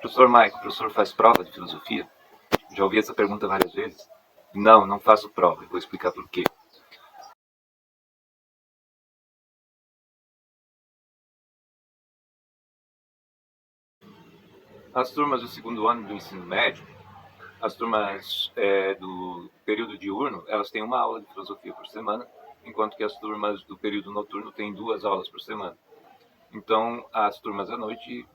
Professor Maico, o professor faz prova de filosofia? Já ouvi essa pergunta várias vezes. Não, não faço prova. Vou explicar por quê. As turmas do segundo ano do ensino médio, as turmas do período diurno, elas têm uma aula de filosofia por semana, enquanto que as turmas do período noturno têm 2 aulas por semana. Então, as turmas à noite,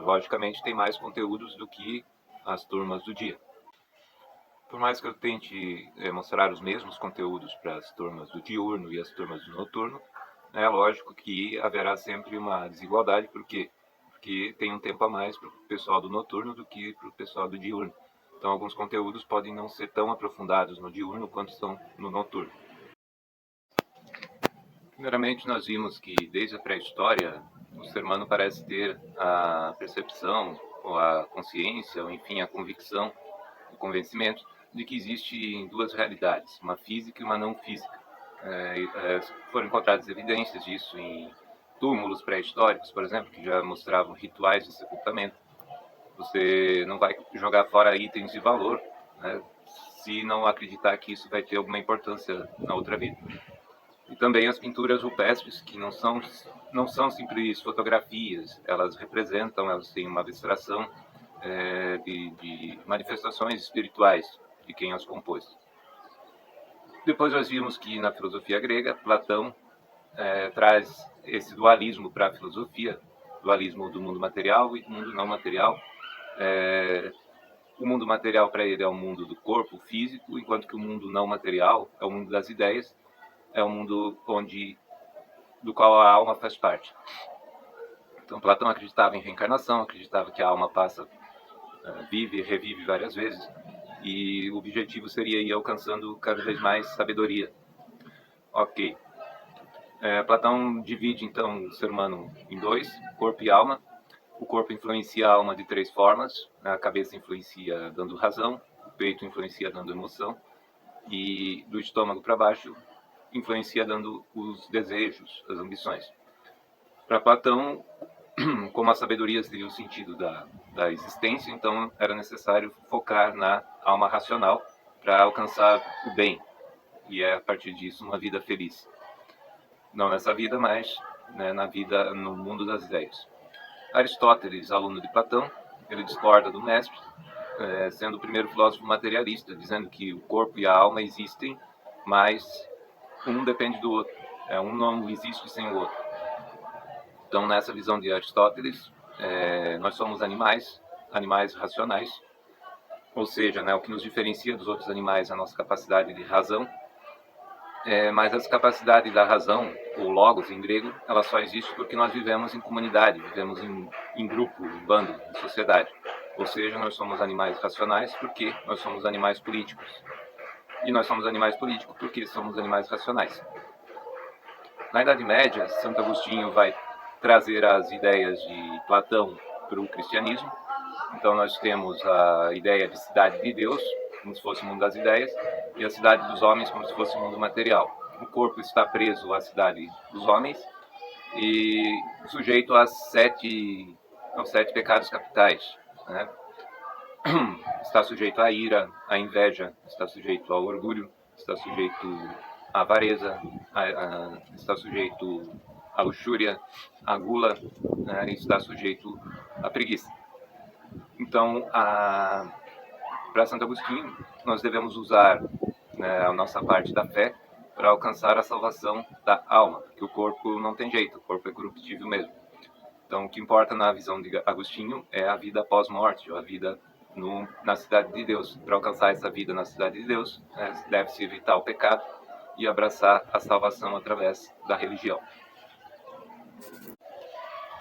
logicamente, têm mais conteúdos do que as turmas do dia. Por mais que eu tente mostrar os mesmos conteúdos para as turmas do diurno e as turmas do noturno, é lógico que haverá sempre uma desigualdade, porque tem um tempo a mais para o pessoal do noturno do que para o pessoal do diurno. Então, alguns conteúdos podem não ser tão aprofundados no diurno quanto são no noturno. Primeiramente, nós vimos que desde a pré-história, o ser humano parece ter a percepção, ou a consciência, ou enfim, a convicção, o convencimento de que existem 2 realidades, uma física e uma não física. Foram encontradas evidências disso em túmulos pré-históricos, por exemplo, que já mostravam rituais de sepultamento. Você não vai jogar fora itens de valor, né, se não acreditar que isso vai ter alguma importância na outra vida. E também as pinturas rupestres, que não são simples fotografias, elas representam, elas têm uma abstração de manifestações espirituais de quem as compôs. Depois nós vimos que na filosofia grega, Platão traz esse dualismo para a filosofia, dualismo do mundo material e do mundo não material. O mundo material para ele é o mundo do corpo físico, enquanto que o mundo não material é o mundo das ideias, é o mundo do qual a alma faz parte. Então Platão acreditava em reencarnação, acreditava que a alma passa, vive e revive várias vezes, e o objetivo seria ir alcançando cada vez mais sabedoria. Ok. Platão divide então o ser humano em 2, corpo e alma. O corpo influencia a alma de 3 formas. A cabeça influencia dando razão, o peito influencia dando emoção, e do estômago para baixo influencia dando os desejos, as ambições. Para Platão, como a sabedoria seria o sentido da existência, então era necessário focar na alma racional para alcançar o bem, e a partir disso uma vida feliz. Não nessa vida, mas na vida, no mundo das ideias. Aristóteles, aluno de Platão, ele discorda do mestre, sendo o primeiro filósofo materialista, dizendo que o corpo e a alma existem, mas um depende do outro. Um não existe sem o outro. Então, nessa visão de Aristóteles, nós somos animais racionais, ou seja, o que nos diferencia dos outros animais é a nossa capacidade de razão, mas essa capacidade da razão, ou logos em grego, ela só existe porque nós vivemos em comunidade, vivemos em grupo, em bando, em sociedade. Ou seja, nós somos animais racionais porque nós somos animais políticos. E nós somos animais políticos porque somos animais racionais. Na Idade Média, Santo Agostinho vai trazer as ideias de Platão para o cristianismo. Então nós temos a ideia de cidade de Deus, como se fosse o mundo das ideias, e a cidade dos homens como se fosse o mundo material. O corpo está preso à cidade dos homens e sujeito aos 7 pecados capitais, né? Está sujeito à ira, à inveja, está sujeito ao orgulho, está sujeito à avareza, está sujeito à luxúria, à gula, né? E está sujeito à preguiça. Então, para Santo Agostinho, nós devemos usar a nossa parte da fé para alcançar a salvação da alma, porque o corpo não tem jeito, o corpo é corruptível mesmo. Então, o que importa na visão de Agostinho é a vida pós-morte, ou a vida na cidade de Deus. Para alcançar essa vida na cidade de Deus, deve-se evitar o pecado e abraçar a salvação através da religião.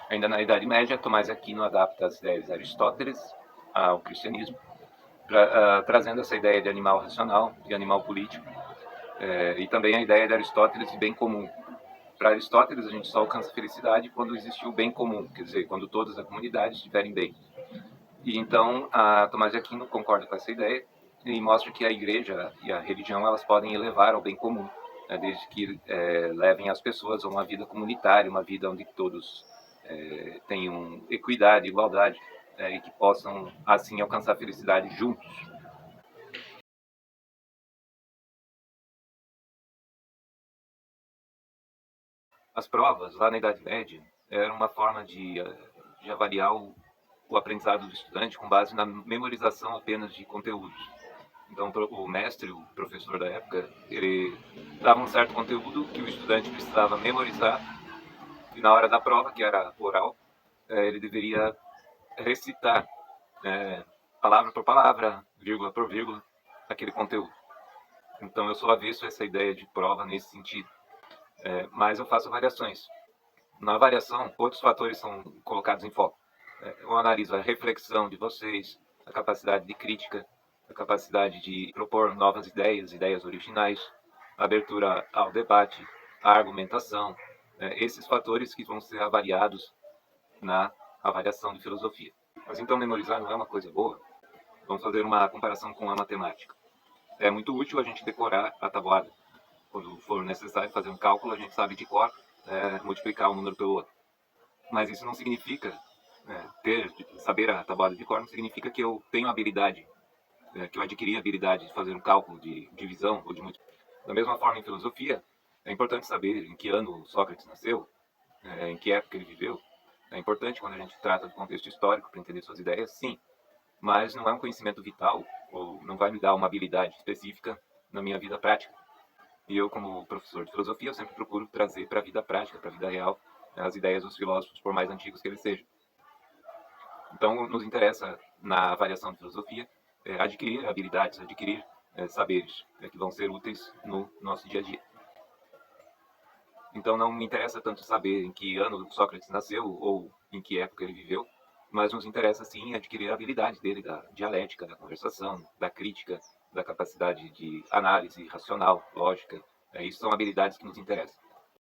Ainda na Idade Média, Tomás Aquino adapta as ideias de Aristóteles ao cristianismo, trazendo essa ideia de animal racional, de animal político, e também a ideia de Aristóteles de bem comum. Para Aristóteles, a gente só alcança felicidade quando existe o bem comum, quer dizer, quando todas as comunidades estiverem bem. E então, Tomás de Aquino concorda com essa ideia e mostra que a igreja e a religião elas podem elevar ao bem comum, desde que levem as pessoas a uma vida comunitária, uma vida onde todos tenham equidade, igualdade. e que possam, assim, alcançar a felicidade juntos. As provas, lá na Idade Média, eram uma forma de avaliar o aprendizado do estudante com base na memorização apenas de conteúdos. Então, o mestre, o professor da época, ele dava um certo conteúdo que o estudante precisava memorizar, e na hora da prova, que era oral, ele deveria recitar, palavra por palavra, vírgula por vírgula, aquele conteúdo. Então, eu sou avesso a essa ideia de prova nesse sentido. Mas eu faço variações. Na variação, outros fatores são colocados em foco. Eu analiso a reflexão de vocês, a capacidade de crítica, a capacidade de propor novas ideias, ideias originais, a abertura ao debate, a argumentação, esses fatores que vão ser avaliados na avaliação de filosofia. Mas então memorizar não é uma coisa boa? Vamos fazer uma comparação com a matemática. É muito útil a gente decorar a tabuada. Quando for necessário fazer um cálculo, a gente sabe de cor multiplicar um número pelo outro. Mas isso não significa, saber a tabuada de cor não significa que eu tenho habilidade, que eu adquiri a habilidade de fazer um cálculo de divisão ou de multiplicação. Da mesma forma, em filosofia, é importante saber em que ano Sócrates nasceu, em que época ele viveu. É importante quando a gente trata do contexto histórico para entender suas ideias, sim, mas não é um conhecimento vital ou não vai me dar uma habilidade específica na minha vida prática. E eu, como professor de filosofia, eu sempre procuro trazer para a vida prática, para a vida real, as ideias dos filósofos, por mais antigos que eles sejam. Então, nos interessa, na avaliação de filosofia, adquirir habilidades, adquirir saberes que vão ser úteis no nosso dia a dia. Então, não me interessa tanto saber em que ano Sócrates nasceu ou em que época ele viveu, mas nos interessa, sim, adquirir a habilidade dele da dialética, da conversação, da crítica, da capacidade de análise racional, lógica. Isso são habilidades que nos interessam.